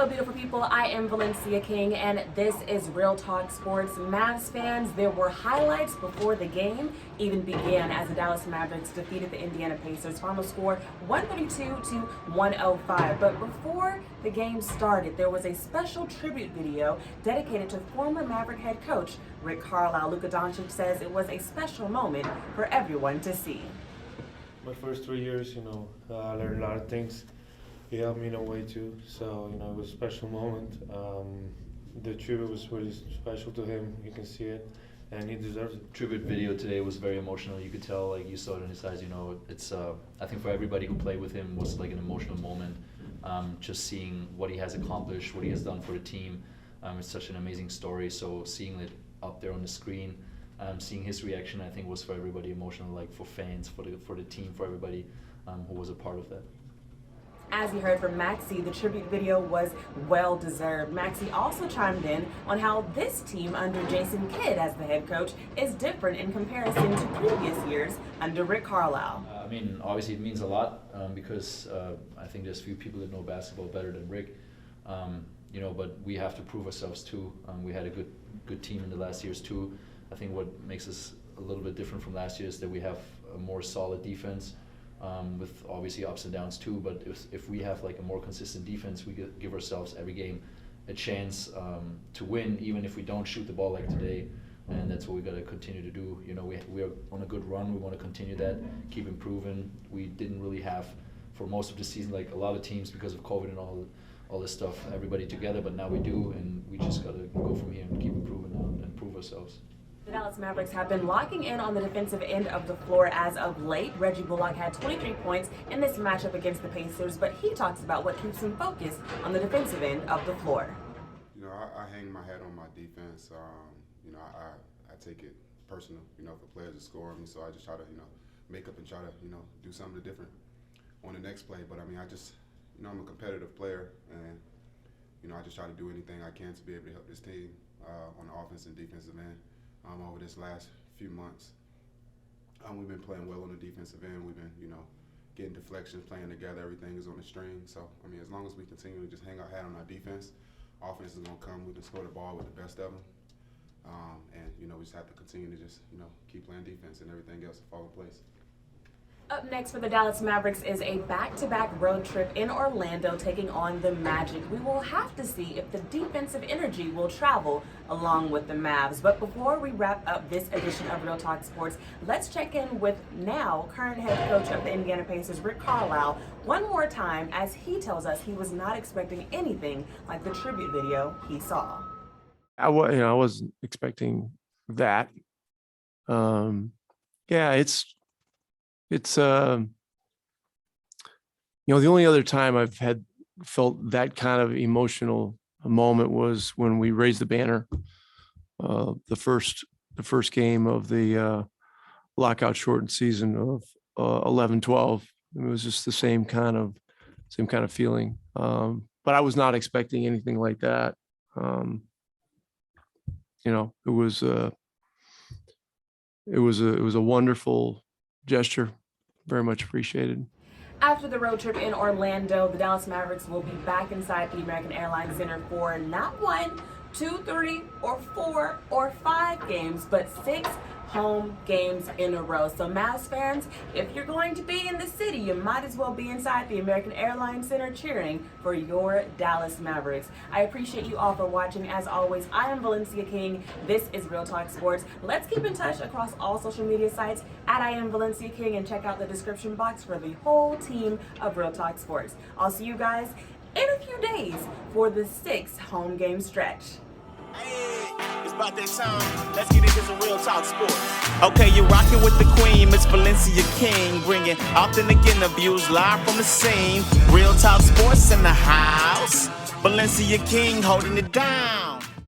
Hello, beautiful people. I am Valencia King, and this is Real Talk Sports. Mavs fans, there were highlights before the game even began as the Dallas Mavericks defeated the Indiana Pacers. Final score 132-105. But before the game started, there was a special tribute video dedicated to former Maverick head coach Rick Carlisle. Luka Doncic says it was a special moment for everyone to see. My first 3 years, I learned a lot of things. He helped me in a way too, so it was a special moment. The tribute was really special to him. You can see it, and he deserves it. Tribute video today was very emotional. You could tell, you saw it in his eyes. It's I think for everybody who played with him was like an emotional moment. Just seeing what he has accomplished, what he has done for the team. It's such an amazing story. So seeing it up there on the screen, seeing his reaction, I think was for everybody emotional. Like for fans, for the team, for everybody who was a part of that. As you heard from Maxi, the tribute video was well deserved. Maxi also chimed in on how this team under Jason Kidd as the head coach is different in comparison to previous years under Rick Carlisle. Obviously it means a lot because I think there's few people that know basketball better than Rick. But we have to prove ourselves too. We had a good team in the last years too. I think what makes us a little bit different from last year is that we have a more solid defense. With obviously ups and downs too, but if we have like a more consistent defense, we give ourselves every game a chance to win, even if we don't shoot the ball like today, and that's what we got to continue to do. We are on a good run. We want to continue that, keep improving. We didn't really have for most of the season like a lot of teams because of COVID and all this stuff, everybody together, but now we do, and we just got to go from here and keep improving and prove ourselves. The Dallas Mavericks have been locking in on the defensive end of the floor as of late. Reggie Bullock had 23 points in this matchup against the Pacers, but he talks about what keeps him focused on the defensive end of the floor. I hang my hat on my defense. I take it personal, for players to score on me, so I just try to, make up and try to, do something different on the next play. But I'm a competitive player, and, I just try to do anything I can to be able to help this team on the offense and defensive end. Over this last few months, we've been playing well on the defensive end. We've been, getting deflections, playing together. Everything is on the string. So, as long as we continue to just hang our hat on our defense, offense is going to come. We can score the ball with the best of them. We just have to continue to just, keep playing defense, and everything else will fall in place. Up next for the Dallas Mavericks is a back-to-back road trip in Orlando taking on the Magic. We will have to see if the defensive energy will travel along with the Mavs. But before we wrap up this edition of Real Talk Sports, let's check in with now current head coach of the Indiana Pacers, Rick Carlisle, one more time as he tells us he was not expecting anything like the tribute video he saw. I wasn't expecting that. It's the only other time I've felt that kind of emotional moment was when we raised the banner, the first game of the lockout shortened season of 11-12. It was just the same kind of feeling. But I was not expecting anything like that. It was a wonderful gesture. Very much appreciated. After the road trip in Orlando, the Dallas Mavericks will be back inside the American Airlines Center for not 1, 2, 3, or 4, or 5 games, but 6 home games in a row. So Mavs fans, if you're going to be in the city, you might as well be inside the American Airlines Center cheering for your Dallas Mavericks. I appreciate you all for watching. As always, I am Valencia King. This is Real Talk Sports. Let's keep in touch across all social media sites at I am Valencia King, and check out the description box for the whole team of Real Talk Sports. I'll see you guys in a few days for the 6th home game stretch. Hey, it's about that time. Let's get into some Real Talk Sports. Okay, you're rocking with the queen, Miss Valencia King, bringing authentic interviews live from the scene. Real Talk Sports in the house. Valencia King holding it down.